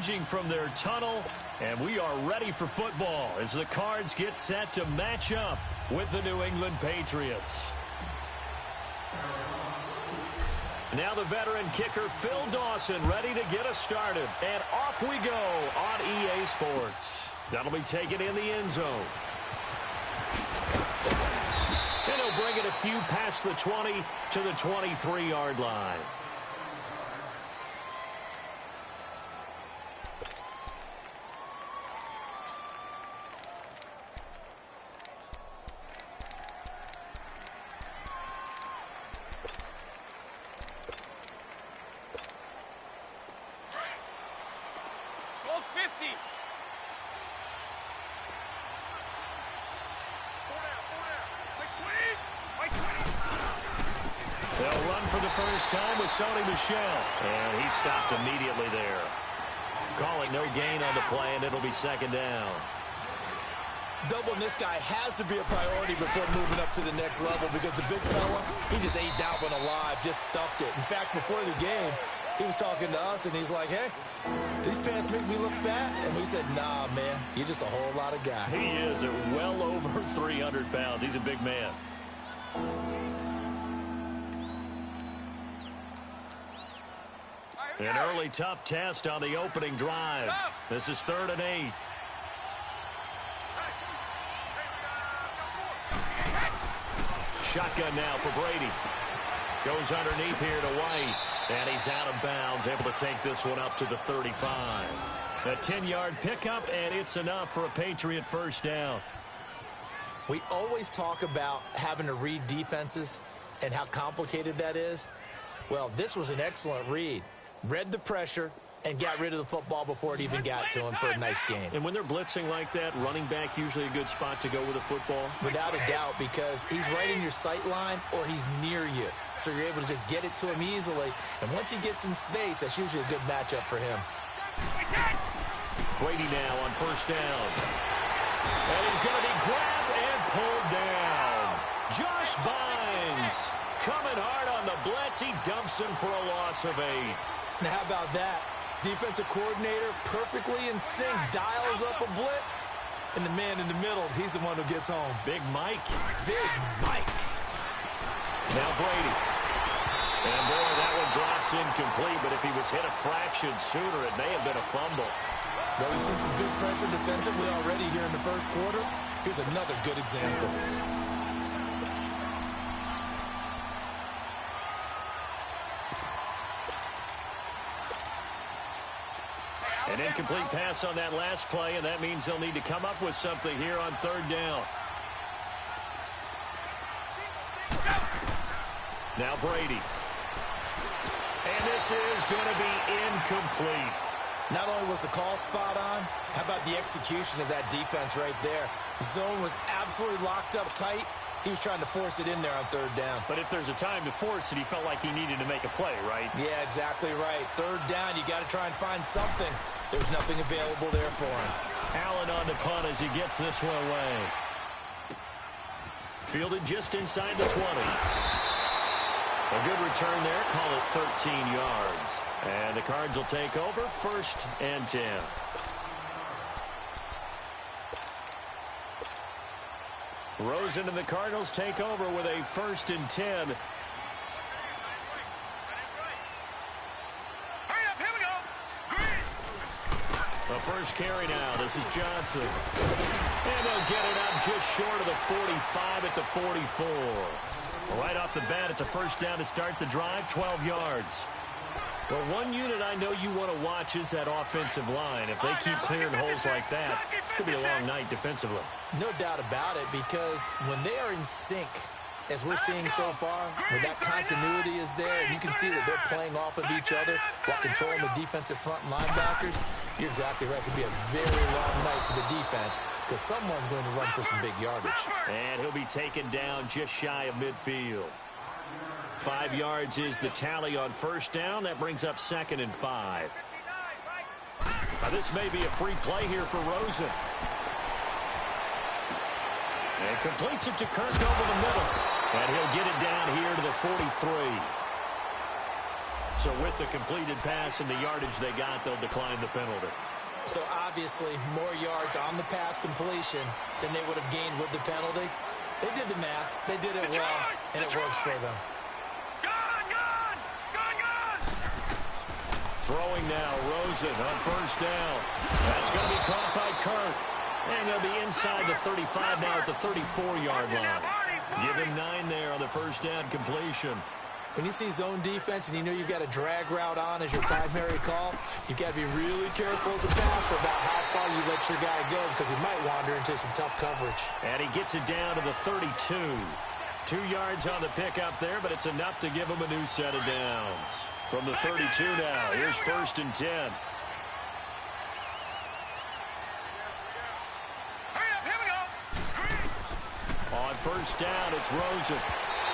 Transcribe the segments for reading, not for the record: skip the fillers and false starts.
emerging from their tunnel, and we are ready for football as the Cards get set to match up with the New England Patriots. Now the veteran kicker Phil Dawson ready to get us started. And off we go on EA Sports. That'll be taken in the end zone. And he'll bring it a few past the 20 to the 23-yard line. They'll run for the first time with Sony Michel. And he stopped immediately there. Call it no gain on the play, and it'll be second down. Doubling this guy has to be a priority before moving up to the next level because the big fella, he just ate that one alive, just stuffed it. In fact, before the game, he was talking to us, and he's like, hey, these pants make me look fat. And we said, nah, man, you're just a whole lot of guy. He is at well over 300 pounds. He's a big man. An early tough test on the opening drive. This is 3rd and 8. Shotgun now for Brady. Goes underneath here to White. And he's out of bounds, able to take this one up to the 35. A 10-yard pickup, and it's enough for a Patriot first down. We always talk about having to read defenses and how complicated that is. Well, this was an excellent read. Read the pressure and got rid of the football before it even got to him for a nice game. And when they're blitzing like that, running back usually a good spot to go with a football? Without a doubt, because he's right in your sight line or he's near you. So you're able to just get it to him easily. And once he gets in space, that's usually a good matchup for him. Brady now on first down. And he's going to be grabbed and pulled down. Josh Bynes coming hard on the blitz. He dumps him for a loss of 8. Now, how about that? Defensive coordinator perfectly in sync, dials up a blitz, and the man in the middle, he's the one who gets home. Big Mike. Big Mike. Now Brady. And boy, that one drops incomplete, but if he was hit a fraction sooner, it may have been a fumble. Though we've seen some good pressure defensively already here in the first quarter, here's another good example. An incomplete pass on that last play, and that means they'll need to come up with something here on 3rd down. Now Brady. And this is going to be incomplete. Not only was the call spot on, how about the execution of that defense right there? The zone was absolutely locked up tight. He was trying to force it in there on 3rd down. But if there's a time to force it, he felt like he needed to make a play, right? Yeah, exactly right. 3rd down, you got to try and find something. There's nothing available there for him. Allen on the punt as he gets this one away. Fielded just inside the 20. A good return there. Call it 13 yards. And the Cards will take over 1st and 10. Rosen and the Cardinals take over with a 1st and 10. The first carry now. This is Johnson. And they'll get it up just short of the 45 at the 44. Right off the bat, it's a first down to start the drive, 12 yards. Well, one unit I know you want to watch is that offensive line. If they keep clearing holes like that, it could be a long night defensively. No doubt about it, because when they are in sync, as we're seeing so far, when that continuity is there, and you can see that they're playing off of each other while controlling the defensive front and linebackers, you're exactly right. It could be a very long night for the defense because someone's going to run for some big yardage. And he'll be taken down just shy of midfield. 5 yards is the tally on first down. That brings up 2nd and 5. Now, this may be a free play here for Rosen. And completes it to Kirk over the middle. And he'll get it down here to the 43. So with the completed pass and the yardage they got, they'll decline the penalty. So obviously more yards on the pass completion than they would have gained with the penalty. They did the math. They did it well, and it works for them. Throwing now, Rosen on first down. That's going to be caught by Kirk. And they'll be inside the 35 now at the 34-yard line. Give him 9 there on the first down completion. When you see zone defense and you know you've got a drag route on as your primary call, you've got to be really careful as a passer about how far you let your guy go because he might wander into some tough coverage. And he gets it down to the 32. 2 yards on the pickup there, but it's enough to give him a new set of downs. From the 32 now, here's 1st and 10. On first down, it's Rosen.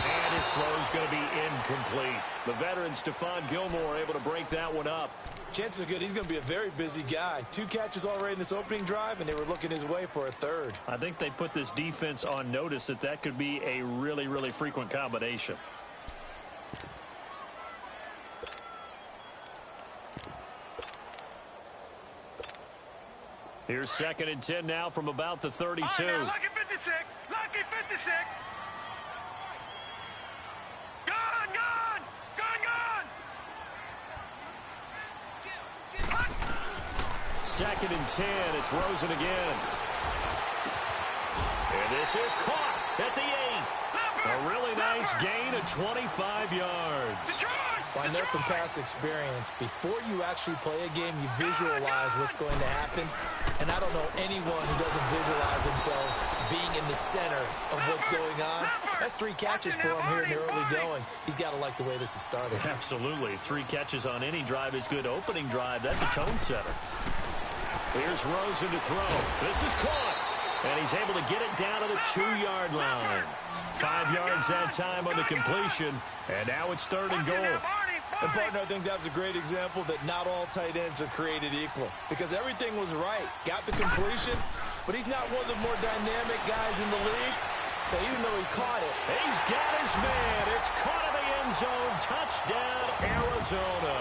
And his throw's going to be incomplete. The veteran Stephon Gilmore able to break that one up. Chances are good he's going to be a very busy guy. 2 catches already in this opening drive, and they were looking his way for a 3rd. I think they put this defense on notice that could be a really, really frequent combination. Here's 2nd and 10 now from about the 32. Lucky 56. Lucky 56. Gone. 2nd and 10. It's Rosen again. And this is caught at the 8. A really nice gain of 25 yards. Well, I know from past experience, before you actually play a game, you visualize what's going to happen. And I don't know anyone who doesn't visualize themselves being in the center of what's going on. That's 3 catches for him here in the early going. He's got to like the way this is started. Absolutely. 3 catches on any drive is good. Opening drive, that's a tone setter. Here's Rosen to throw. This is caught. And he's able to get it down to the 2-yard line. 5 yards that time on the completion. And now it's 3rd and goal. And, partner, I think that was a great example that not all tight ends are created equal. Because everything was right. Got the completion, but he's not one of the more dynamic guys in the league. So even though he caught it, he's got his man. It's caught in the end zone. Touchdown, Arizona.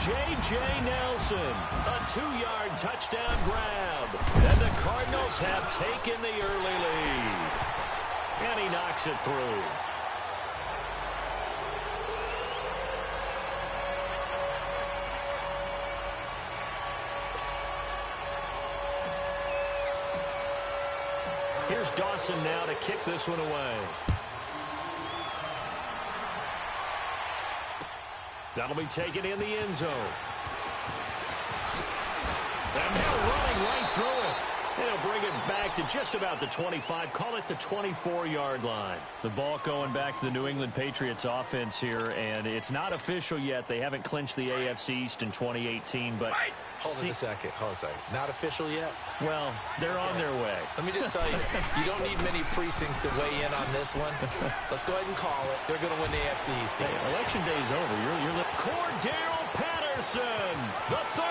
J.J. Nelson, a 2-yard touchdown grab. And the Cardinals have taken the early lead. And he knocks it through. Here's Dawson now to kick this one away. That'll be taken in the end zone. And now running right through it. And he'll bring it back to just about the 25. Call it the 24-yard line. The ball going back to the New England Patriots offense here. And it's not official yet. They haven't clinched the AFC East in 2018 . But Hold on a second. Not official yet? Well, they're on their way. Let me just tell you, you don't need many precincts to weigh in on this one. Let's go ahead and call it. They're going to win the AFC East. Hey, election day's over. You're Cordero Patterson, the 30.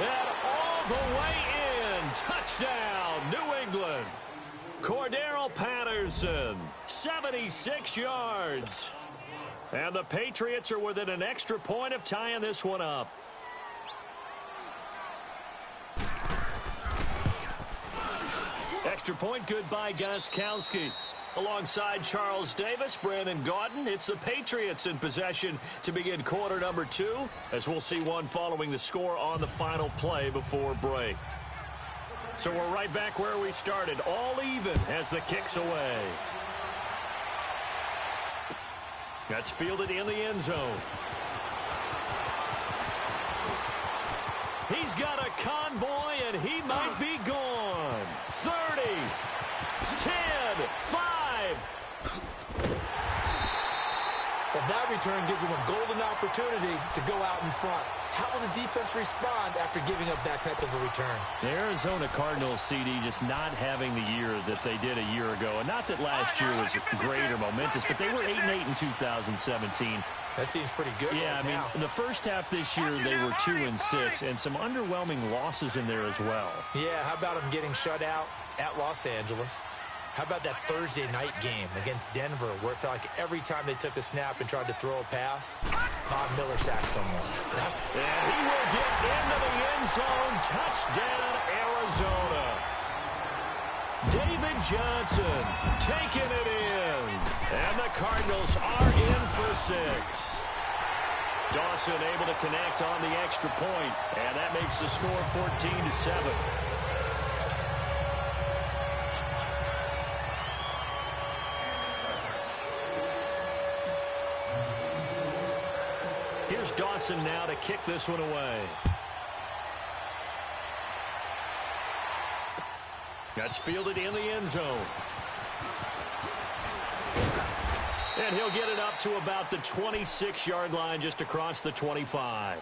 And all the way in. Touchdown, New England. Cordero Patterson, 76 yards. And the Patriots are within an extra point of tying this one up. Extra point good by Gostkowski. Alongside Charles Davis, Brandon Gaudin, it's the Patriots in possession to begin quarter number 2, as we'll see one following the score on the final play before break. So we're right back where we started, all even as the kick's away. That's fielded in the end zone. He's got a convoy, and he might be gone. 30, 10, 5. Well, that return gives him a golden opportunity to go out in front. How will the defense respond after giving up that type of a return? The Arizona Cardinals, CD, just not having the year that they did a year ago. And not that last year was great or momentous, but they were 8-8 in 2017. That seems pretty good. Yeah, right I mean, now. the first half this year, they were 2-6, and some underwhelming losses in there as well. Yeah, how about them getting shut out at Los Angeles? How about that Thursday night game against Denver where it felt like every time they took a snap and tried to throw a pass, Von Miller sacked someone. And he will get into the end zone. Touchdown, Arizona. David Johnson taking it in. And the Cardinals are in for 6. Dawson able to connect on the extra point, and that makes the score 14-7. Here's Dawson now to kick this one away. That's fielded in the end zone. And he'll get it up to about the 26-yard line, just across the 25.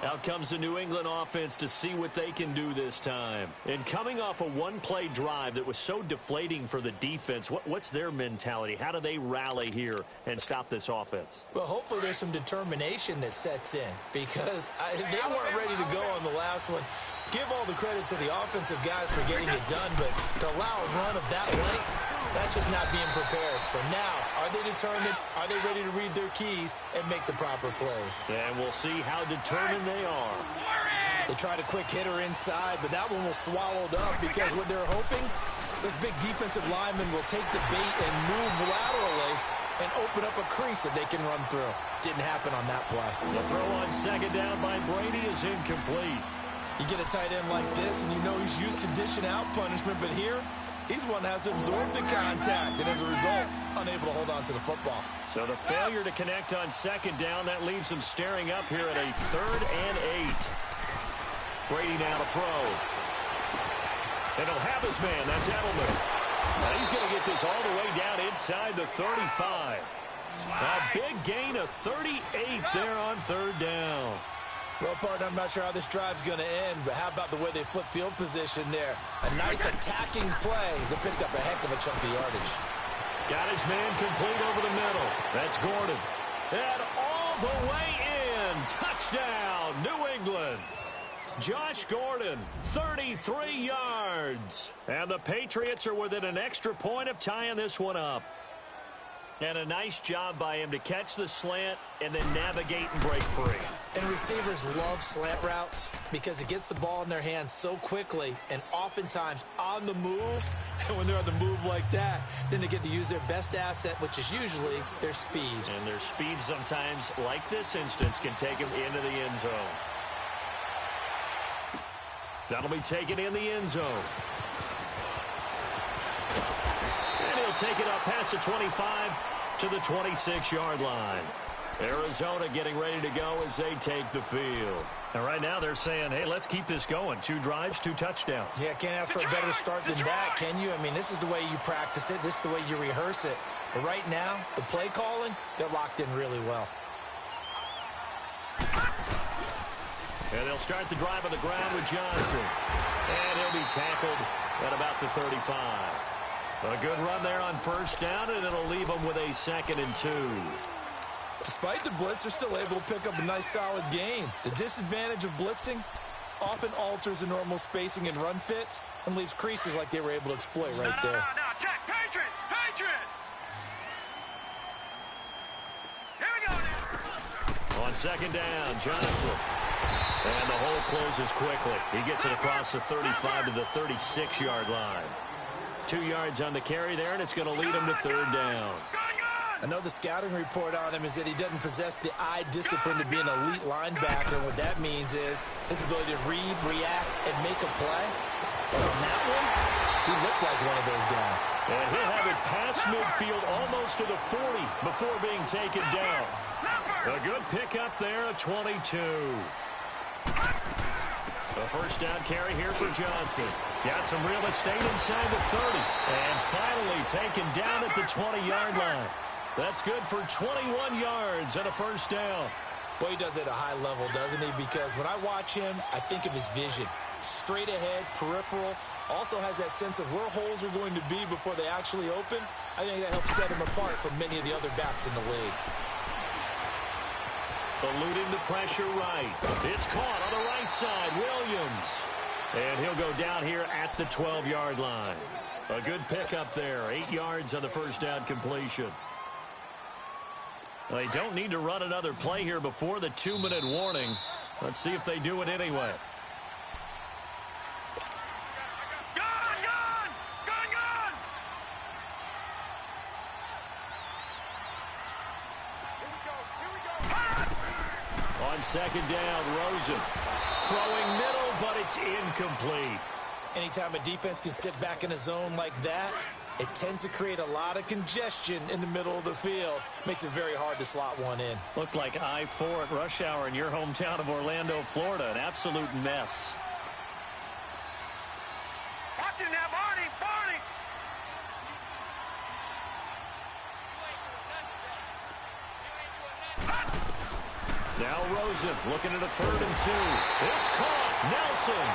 Out comes the New England offense to see what they can do this time. And coming off a one-play drive that was so deflating for the defense, what's their mentality? How do they rally here and stop this offense? Well, hopefully there's some determination that sets in because they weren't ready to go on the last one. Give all the credit to the offensive guys for getting it done, but to allow a run of that length, that's just not being prepared. So now, are they determined? Are they ready to read their keys and make the proper plays? And we'll see how determined they are. They tried a quick hitter inside, but that one was swallowed up because what they're hoping, this big defensive lineman will take the bait and move laterally and open up a crease that they can run through. Didn't happen on that play. The throw on second down by Brady is incomplete. You get a tight end like this, and you know he's used to dishing out punishment, but here, he's one that has to absorb the contact, and as a result, unable to hold on to the football. So the failure to connect on second down, that leaves him staring up here at a 3rd and 8. Brady now to throw. And he'll have his man. That's Edelman. Now he's going to get this all the way down inside the 35. A big gain of 38 there on 3rd down. Well, partner, I'm not sure how this drive's going to end, but how about the way they flip field position there? A nice attacking play that picked up a heck of a chunk of yardage. Got his man complete over the middle. That's Gordon. And all the way in. Touchdown, New England. Josh Gordon, 33 yards. And the Patriots are within an extra point of tying this one up. And a nice job by him to catch the slant and then navigate and break free. And receivers love slant routes because it gets the ball in their hands so quickly and oftentimes on the move. And when they're on the move like that, then they get to use their best asset, which is usually their speed. And their speed sometimes, like this instance, can take them into the end zone. That'll be taken in the end zone. And he'll take it up past the 25 to the 26-yard line. Arizona getting ready to go as they take the field. And right now they're saying, hey, let's keep this going. 2 drives, 2 touchdowns. Yeah, can't ask for a better start than that, can you? I mean, this is the way you practice it. This is the way you rehearse it. But right now, the play calling, they're locked in really well. And they'll start the drive on the ground with Johnson. And he'll be tackled at about the 35. A good run there on 1st down, and it'll leave them with a 2nd and 2. Despite the blitz, they're still able to pick up a nice solid gain. The disadvantage of blitzing often alters the normal spacing and run fits and leaves creases like they were able to exploit right there. No, check. Patriot! Patriot! Here we go now. On 2nd down, Johnson. And the hole closes quickly. He gets it across the 35 to the 36-yard line. 2 yards on the carry there, and it's going to lead him to 3rd down. I know the scouting report on him is that he doesn't possess the eye discipline to be an elite linebacker. What that means is his ability to read, react, and make a play. But on that one, he looked like one of those guys. And he'll have it past midfield almost to the 40 before being taken down. A good pickup there at 22. The 1st down carry here for Johnson. Got some real estate inside the 30. And finally taken down at the 20-yard line. That's good for 21 yards and a 1st down. Boy, he does it at a high level, doesn't he? Because when I watch him, I think of his vision. Straight ahead, peripheral. Also has that sense of where holes are going to be before they actually open. I think that helps set him apart from many of the other backs in the league. Eluding the pressure right. It's caught on the right side. Williams. And he'll go down here at the 12-yard line. A good pickup there. 8 yards on the first down completion. They don't need to run another play here before the 2-minute warning. Let's see if they do it anyway. On second down, Rosen throwing middle, but it's incomplete. Anytime a defense can sit back in a zone like that, it tends to create a lot of congestion in the middle of the field. Makes it very hard to slot one in. Looked like I-4 at rush hour in your hometown of Orlando, Florida. An absolute mess. Watch it now, Barney! Barney! Now Rosen looking at a 3rd and 2. It's caught. Nelson.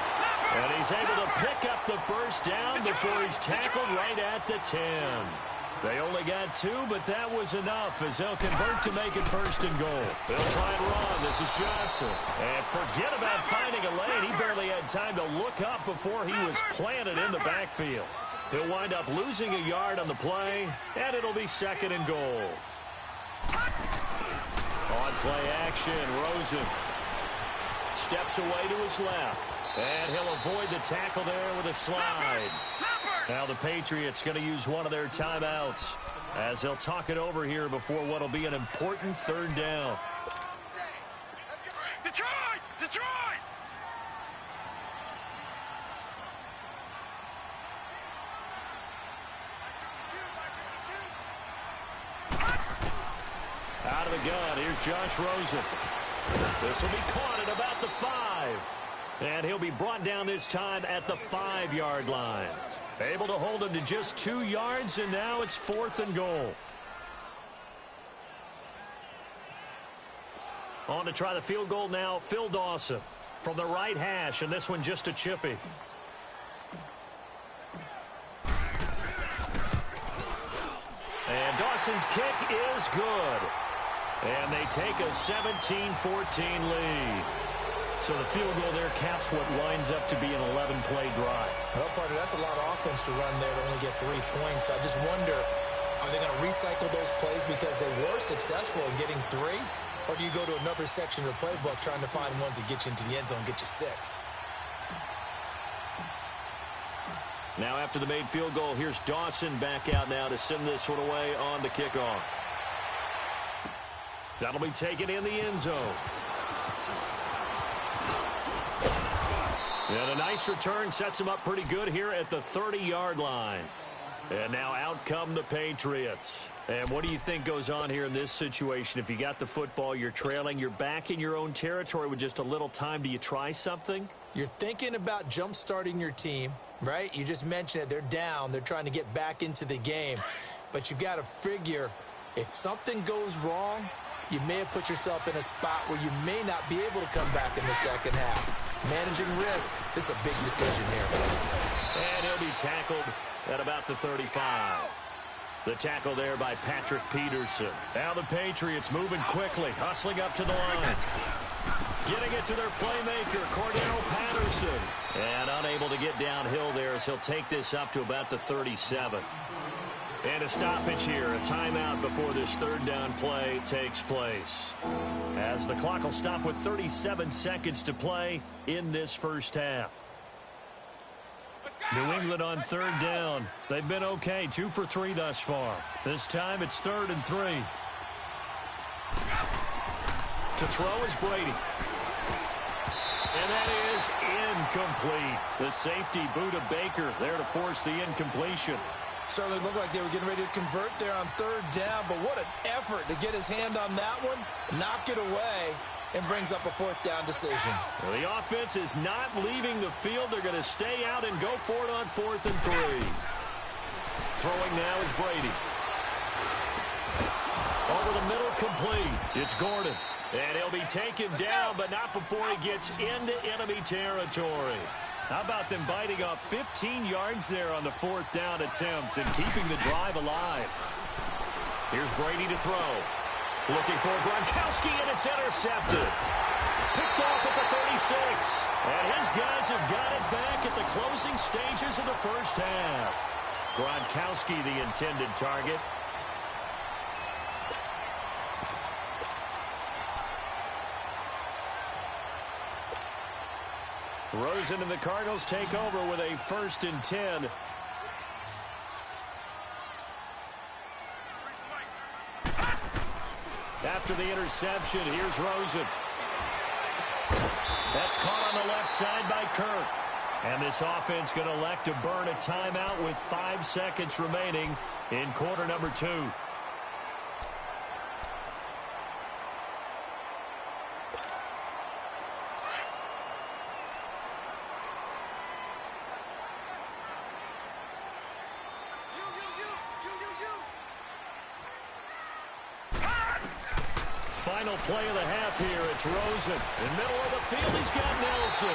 And he's able to pick up the first down before he's tackled right at the 10. They only got 2, but that was enough as they'll convert to make it 1st and goal. They'll try and run. This is Johnson. And forget about finding a lane. He barely had time to look up before he was planted in the backfield. He'll wind up losing a yard on the play, and it'll be 2nd and goal. On play action, Rosen steps away to his left. And he'll avoid the tackle there with a slide. Now the Patriots going to use one of their timeouts as they'll talk it over here before what will be an important 3rd down. Detroit! Detroit! Out of the gun, here's Josh Rosen. This will be caught at about the 5. And he'll be brought down this time at the 5-yard line. Able to hold him to just 2 yards, and now it's 4th and goal. On to try the field goal now, Phil Dawson from the right hash, and this one just a chippy. And Dawson's kick is good. And they take a 17-14 lead. So the field goal there caps what winds up to be an 11-play drive. Well, partner, that's a lot of offense to run there to only get 3 points. So I just wonder, are they going to recycle those plays because they were successful in getting 3? Or do you go to another section of the playbook trying to find ones that get you into the end zone, get you 6? Now after the made field goal, here's Dawson back out now to send this one away on the kickoff. That'll be taken in the end zone. And a nice return sets him up pretty good here at the 30-yard line. And now out come the Patriots. And what do you think goes on here in this situation? If you got the football, you're trailing, you're back in your own territory with just a little time. Do you try something? You're thinking about jump-starting your team, right? You just mentioned it. They're down. They're trying to get back into the game. But you got to figure if something goes wrong, you may have put yourself in a spot where you may not be able to come back in the second half. Managing risk, this is a big decision here. And he'll be tackled at about the 35. The tackle there by Patrick Peterson. Now the Patriots moving quickly, hustling up to the line. Getting it to their playmaker, Cordero Patterson. And unable to get downhill there as he'll take this up to about the 37. And a stoppage here, a timeout before this 3rd down play takes place. As the clock will stop with 37 seconds to play in this first half. New England on 3rd down. They've been okay, 2 for 3 thus far. This time it's 3rd and 3. To throw is Brady. And that is incomplete. The safety, Buda Baker, there to force the incompletion. Certainly looked like they were getting ready to convert there on 3rd down, but what an effort to get his hand on that one, knock it away, and brings up a 4th down decision. Well, the offense is not leaving the field. They're going to stay out and go for it on 4th and 3. Throwing now is Brady. Over the middle, complete. It's Gordon. And he'll be taken down, but not before he gets into enemy territory. How about them biting off 15 yards there on the 4th down attempt and keeping the drive alive? Here's Brady to throw. Looking for Gronkowski, and it's intercepted. Picked off at the 36. And his guys have got it back at the closing stages of the first half. Gronkowski, the intended target. Rosen and the Cardinals take over with a 1st and 10. After the interception, here's Rosen. That's caught on the left side by Kirk. And this offense going to elect to burn a timeout with 5 seconds remaining in quarter number 2. Final play of the half here. It's Rosen. In the middle of the field, he's got Nelson.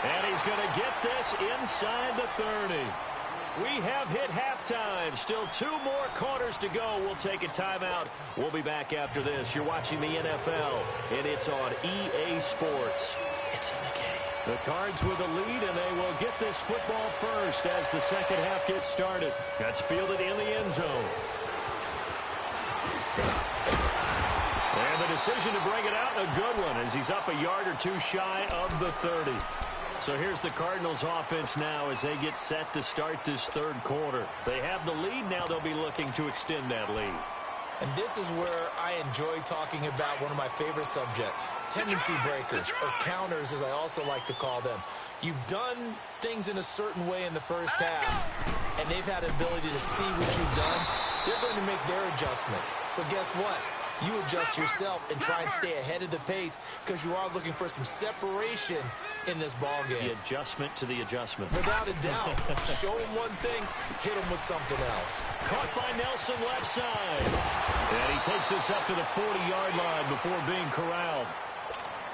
And he's going to get this inside the 30. We have hit halftime. Still 2 more quarters to go. We'll take a timeout. We'll be back after this. You're watching the NFL, and it's on EA Sports. It's in the game. The Cards with the lead, and they will get this football first as the second half gets started. That's fielded in the end zone. And the decision to bring it out, a good one, as he's up a yard or 2 shy of the 30. So here's the Cardinals offense now as they get set to start this 3rd quarter. They have the lead. Now they'll be looking to extend that lead. And this is where I enjoy talking about one of my favorite subjects, tendency breakers, or counters as I also like to call them. You've done things in a certain way in the first half, and they've had an ability to see what you've done. They're going to make their adjustments. So guess what? You adjust yourself and try and stay ahead of the pace because you are looking for some separation in this ball game. The adjustment to the adjustment. Without a doubt. Show them one thing, hit them with something else. Caught by Nelson left side. And he takes this up to the 40-yard line before being corralled.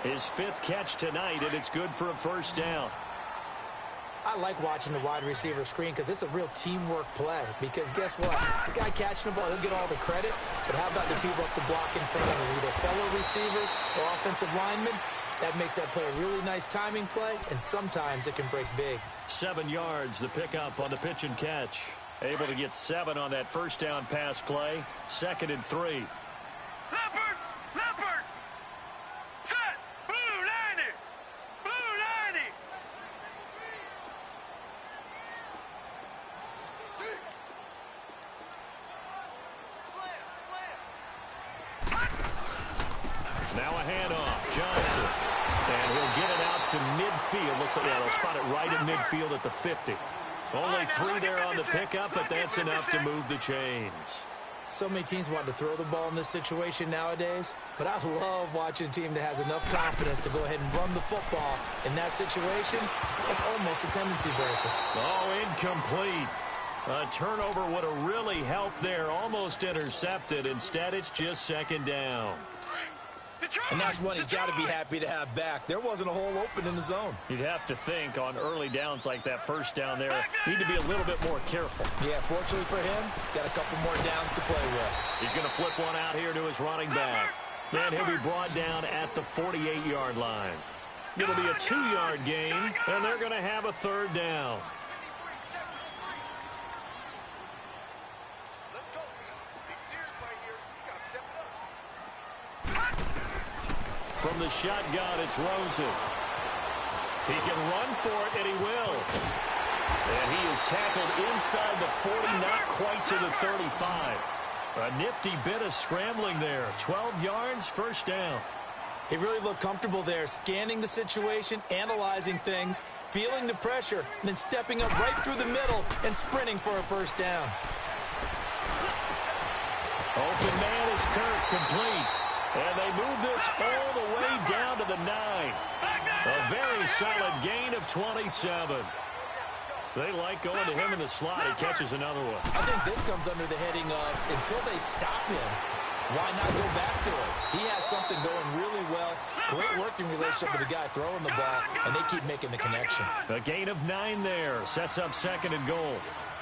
His 5th catch tonight, and it's good for a 1st down. I like watching the wide receiver screen because it's a real teamwork play. Because guess what? The guy catching the ball, he'll get all the credit. But how about the people up to block in front of him, either fellow receivers or offensive linemen? That makes that play a really nice timing play, and sometimes it can break big. 7 yards, the pickup on the pitch and catch. Able to get 7 on that 1st down pass play. 2nd and 3. Leopard! Leopard! Set! Blue 90! Blue 90! Now a handoff. Johnson. And he'll get it out to midfield. Looks like they'll spot it right in midfield at the 50. Only 3 there on the pickup, but that's enough to move the chains. So many teams want to throw the ball in this situation nowadays, but I love watching a team that has enough confidence to go ahead and run the football. In that situation, that's almost a tendency breaker. Oh, incomplete. A turnover would have really helped there. Almost intercepted. Instead, it's just 2nd down. And that's one he's got to be happy to have back. There wasn't a hole open in the zone. You'd have to think on early downs like that 1st down there, need to be a little bit more careful. Yeah, fortunately for him, got a couple more downs to play with. He's going to flip one out here to his running back. And he'll be brought down at the 48-yard line. It'll be a 2-yard gain, and they're going to have a 3rd down. From the shotgun, it's Rosen. He can run for it, and he will. And he is tackled inside the 40, not quite to the 35. A nifty bit of scrambling there. 12 yards, 1st down. He really looked comfortable there, scanning the situation, analyzing things, feeling the pressure, and then stepping up right through the middle and sprinting for a 1st down. Open man is Kirk, complete. And they move this all the way down to the 9. A very solid gain of 27. They like going to him in the slot. He catches another one. I think this comes under the heading of, until they stop him, why not go back to it? He has something going really well. Great working relationship with the guy throwing the ball, and they keep making the connection. A gain of 9 there. Sets up 2nd and goal.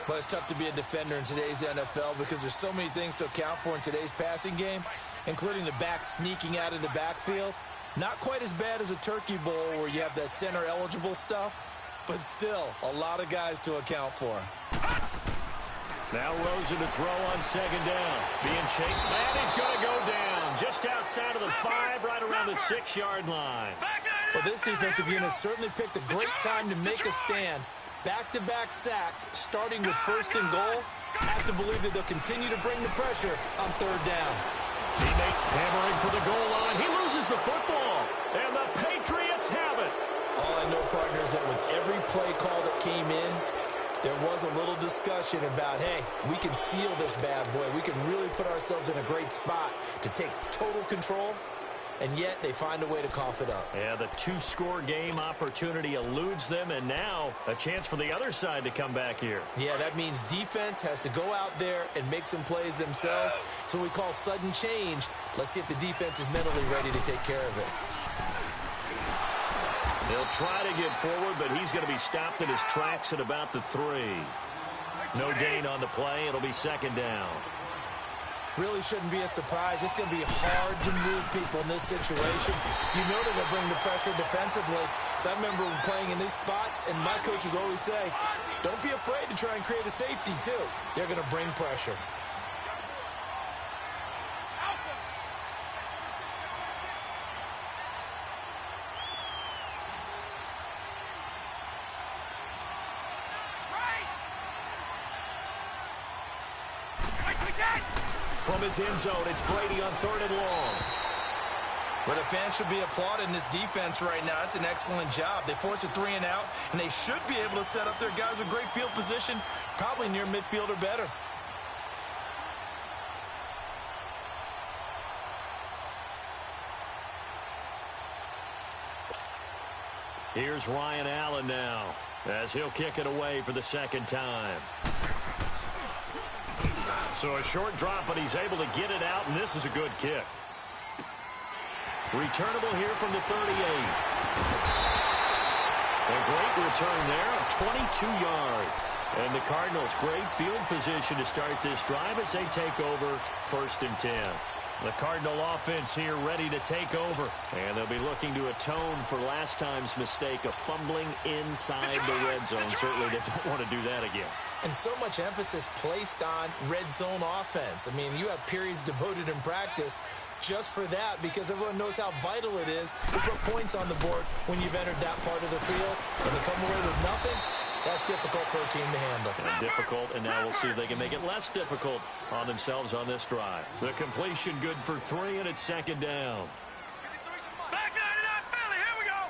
But it's tough to be a defender in today's NFL because there's so many things to account for in today's passing game, including the back sneaking out of the backfield. Not quite as bad as a turkey bowl where you have that center-eligible stuff, but still a lot of guys to account for. Now Rosen to throw on second down. Being chased. And he's going to go down just outside of the 5, right around the 6-yard line. Well, this defensive unit certainly picked a great time to make a stand. Back-to-back sacks, starting with first and goal. I have to believe that they'll continue to bring the pressure on third down. Teammate hammering for the goal line. He loses the football. And the Patriots have it. All I know, partner, is that with every play call that came in, there was a little discussion about, hey, we can seal this bad boy. We can really put ourselves in a great spot to take total control, and yet they find a way to cough it up. Yeah, the 2-score game opportunity eludes them, and now a chance for the other side to come back here. Yeah, that means defense has to go out there and make some plays themselves. So we call sudden change. Let's see if the defense is mentally ready to take care of it. He'll try to get forward, but he's going to be stopped in his tracks at about the 3. No gain on the play. It'll be second down. Really shouldn't be a surprise. It's going to be hard to move people in this situation. You know they're going to bring the pressure defensively. So I remember playing in these spots, and my coaches always say, don't be afraid to try and create a safety, too. They're going to bring pressure. From his end zone, it's Brady on 3rd and long. Well, the fans should be applauding this defense right now. It's an excellent job. They force a 3-and-out, and they should be able to set up their guys with great field position, probably near midfield or better. Here's Ryan Allen now, as he'll kick it away for the second time. So a short drop, but he's able to get it out, and this is a good kick. Returnable here from the 38. A great return there of 22 yards. And the Cardinals, great field position to start this drive as they take over 1st and 10. The Cardinal offense here ready to take over. And they'll be looking to atone for last time's mistake of fumbling inside the red zone. Certainly they don't want to do that again. And so much emphasis placed on red zone offense. I mean, you have periods devoted in practice just for that because everyone knows how vital it is to put points on the board when you've entered that part of the field. And to come away with nothing, that's difficult for a team to handle. And difficult, and now we'll see if they can make it less difficult on themselves on this drive. The completion good for 3, and it's second down. Back 99 Philly, here we go.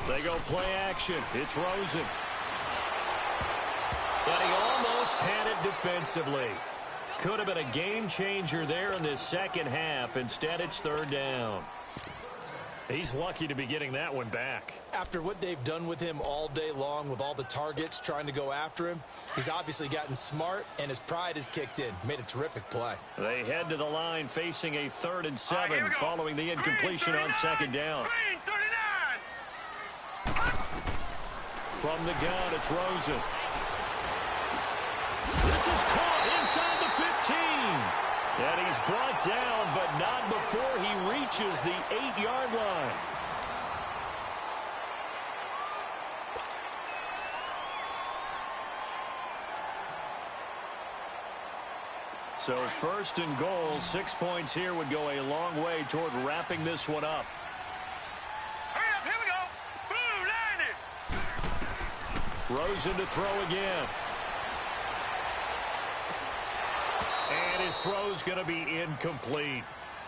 They go play action. It's Rosen. But he almost had it defensively. Could have been a game changer there in this second half. Instead, it's 3rd down. He's lucky to be getting that one back. After what they've done with him all day long with all the targets trying to go after him, he's obviously gotten smart, and his pride has kicked in. Made a terrific play. They head to the line facing a 3rd and 7 following the incompletion on second down. Green 39. From the gun, it's Rosen. This is caught inside the 15. And he's brought down, but not before he reaches the 8-yard line. So 1st and goal, 6 points here would go a long way toward wrapping this one up. Hurry up, here we go. Blue 90. Rosen to throw again. And his throw's going to be incomplete.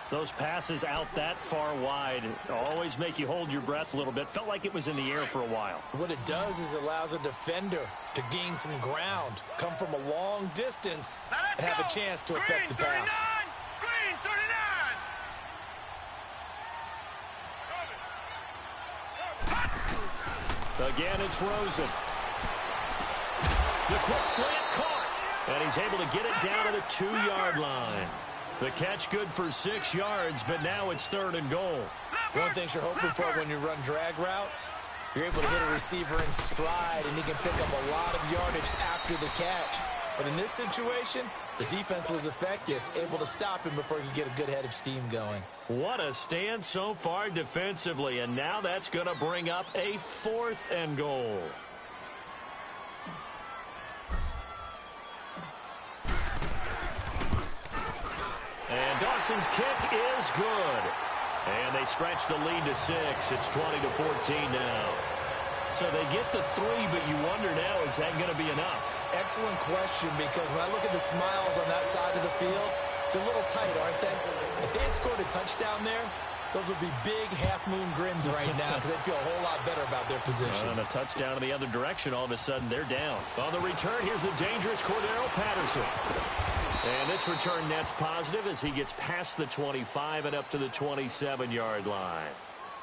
Those passes out that far wide always make you hold your breath a little bit. Felt like it was in the air for a while. What it does is allows a defender to gain some ground, come from a long distance, and have a chance to affect the pass. Green 39. Again, it's Rosen. The quick slant caught. And he's able to get it down to the 2-yard line. The catch good for 6 yards, but now it's 3rd and goal. One thing you're hoping for when you run drag routes, you're able to hit a receiver in stride, and he can pick up a lot of yardage after the catch. But in this situation, The defense was effective, able to stop him before he could get a good head of steam going. What a stand so far defensively, and now that's going to bring up a 4th and goal. And Dawson's kick is good. And they stretch the lead to 6. It's 20-14 now. So they get the 3, but you wonder now, is that going to be enough? Excellent question, because when I look at the smiles on that side of the field, they're a little tight, aren't they? If they had scored a touchdown there, those would be big half-moon grins right now because they'd feel a whole lot better about their position. On a touchdown in the other direction, all of a sudden they're down. On the return, here's a dangerous Cordero Patterson. And this return net's positive as he gets past the 25 and up to the 27-yard line.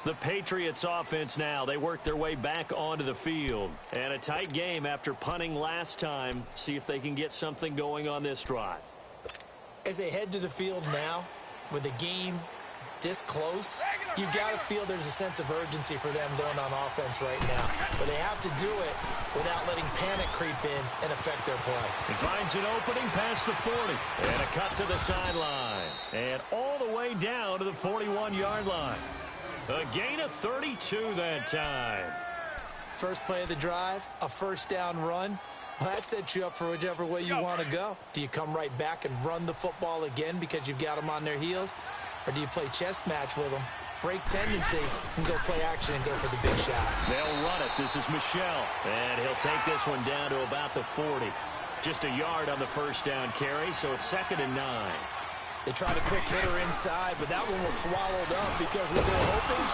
The Patriots offense now, they work their way back onto the field. And a tight game after punting last time. See if they can get something going on this drive. As they head to the field now, with the game this close, you've got to feel there's a sense of urgency for them going on offense right now. But they have to do it without letting panic creep in and affect their play. He finds an opening past the 40. And a cut to the sideline. And all the way down to the 41-yard line. A gain of 32 that time. First play of the drive, a first down run. Well, that sets you up for whichever way you want to go. Do you come right back and run the football again because you've got them on their heels? Or do you play chess match with them, break tendency, and go play action and go for the big shot? They'll run it. This is Michel. And he'll take this one down to about the 40. Just a yard on the first down carry, so it's 2nd and 9. They tried a quick hitter inside, but that one was swallowed up because what they're hoping,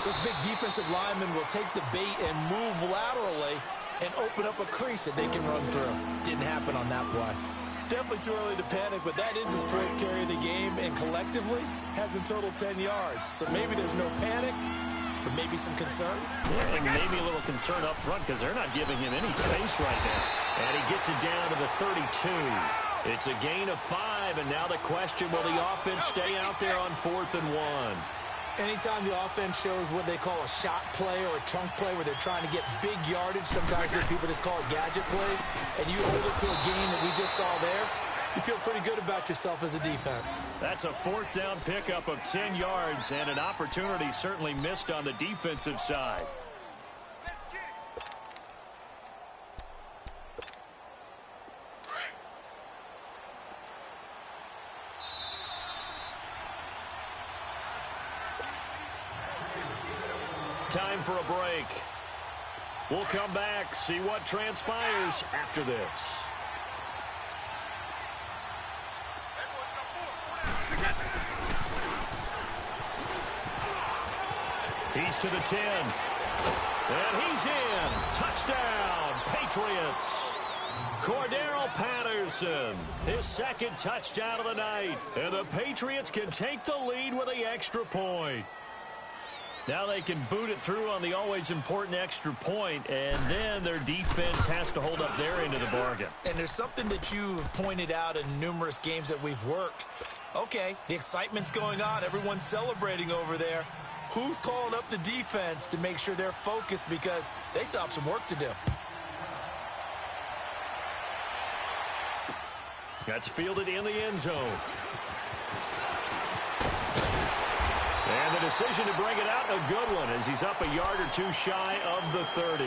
those big defensive linemen will take the bait and move laterally and open up a crease that they can run through. Didn't happen on that play. Definitely too early to panic, but that is his 4th carry of the game, and collectively has in total 10 yards. So maybe there's no panic, but maybe some concern. Yeah, and maybe a little concern up front because they're not giving him any space right now. And he gets it down to the 32. It's a gain of 5, and now the question, will the offense stay out there on 4th and 1? Anytime the offense shows what they call a shot play or a chunk play where they're trying to get big yardage, sometimes people just call it gadget plays, and you hold it to a gain that we just saw there, you feel pretty good about yourself as a defense. That's a 4th down pickup of 10 yards, and an opportunity certainly missed on the defensive side. Time for a break. We'll come back, see what transpires after this. He's to the 10. And he's in. Touchdown, Patriots. Cordero Patterson, his 2nd touchdown of the night. And the Patriots can take the lead with the extra point. Now they can boot it through on the always important extra point, and then their defense has to hold up their end of the bargain. And there's something that you've pointed out in numerous games that we've worked. Okay, the excitement's going on. Everyone's celebrating over there. Who's calling up the defense to make sure they're focused because they still have some work to do? That's fielded in the end zone. And the decision to bring it out, a good one, as he's up a yard or two shy of the 30.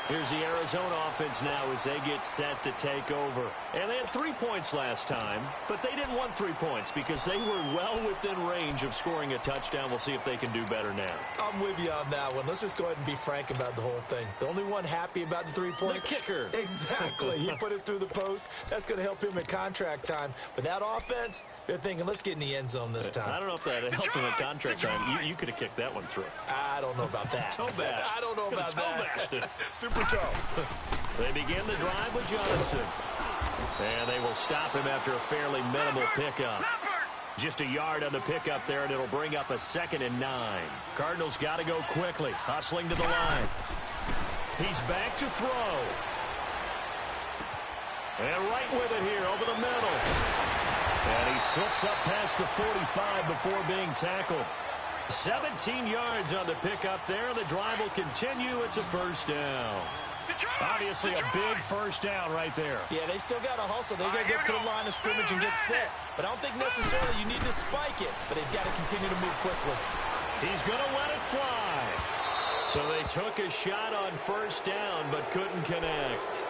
Here's the Arizona offense now as they get set to take over. And they had 3 points last time, but they didn't want 3 points because they were well within range of scoring a touchdown. We'll see if they can do better now. I'm with you on that one. Let's just go ahead and be frank about the whole thing. The only one happy about the 3-point. The kicker. Exactly. He put it through the post. That's going to help him in contract time. But that offense, they're thinking, let's get in the end zone this time. I don't know if that helped him in contract time. You could have kicked that one through. I don't know about that. Toe bash. I don't know about that. Toe bashed it. Super toe. They begin the drive with Johnson. And they will stop him after a fairly minimal pickup. Just a yard on the pickup there, and it'll bring up a 2nd and 9. Cardinals got to go quickly, hustling to the line. He's back to throw. And right with it here, over the middle. And he slips up past the 45 before being tackled. 17 yards on the pickup there. The drive will continue. It's a first down. Obviously a big first down right there. Yeah, they still got to hustle. They got to get to the line of scrimmage and get set. But I don't think necessarily you need to spike it, but they've got to continue to move quickly. He's going to let it fly. So they took a shot on first down, but couldn't connect.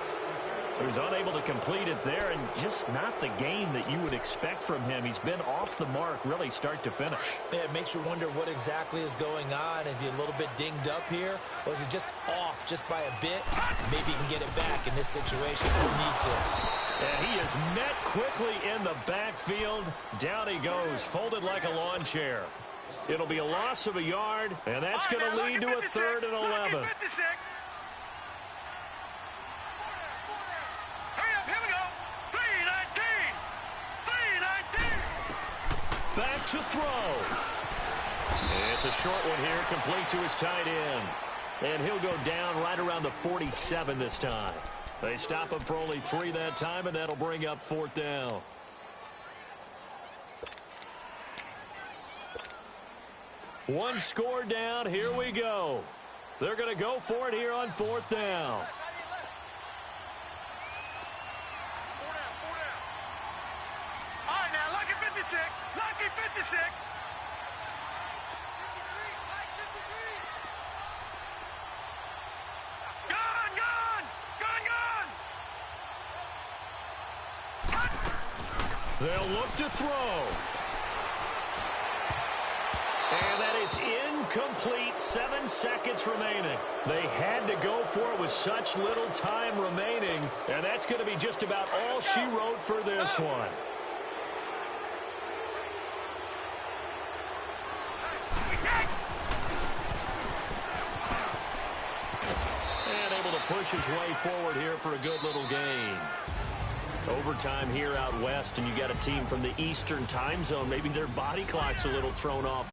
So he's unable to complete it there, and just not the game that you would expect from him. He's been off the mark, really, start to finish. Yeah, it makes you wonder what exactly is going on. Is he a little bit dinged up here, or is he just off just by a bit? Maybe he can get it back in this situation. He'll need to. And he is met quickly in the backfield. Down he goes, folded like a lawn chair. It'll be a loss of a yard, and that's going to lead to a 3rd and 11. Back to throw. It's a short one here, complete to his tight end. And he'll go down right around the 47 this time. They stop him for only 3 that time, and that'll bring up 4th down. One score down, here we go. They're going to go for it here on 4th down. All right, now, lucky 56. Lucky 56. Gone, gone. Gone, gone. They'll look to throw. And that is incomplete. 7 seconds remaining. They had to go for it with such little time remaining. And that's going to be just about all she wrote for this one. And able to push his way forward here for a good little gain. Overtime here out west, and you got a team from the Eastern time zone. Maybe their body clock's a little thrown off.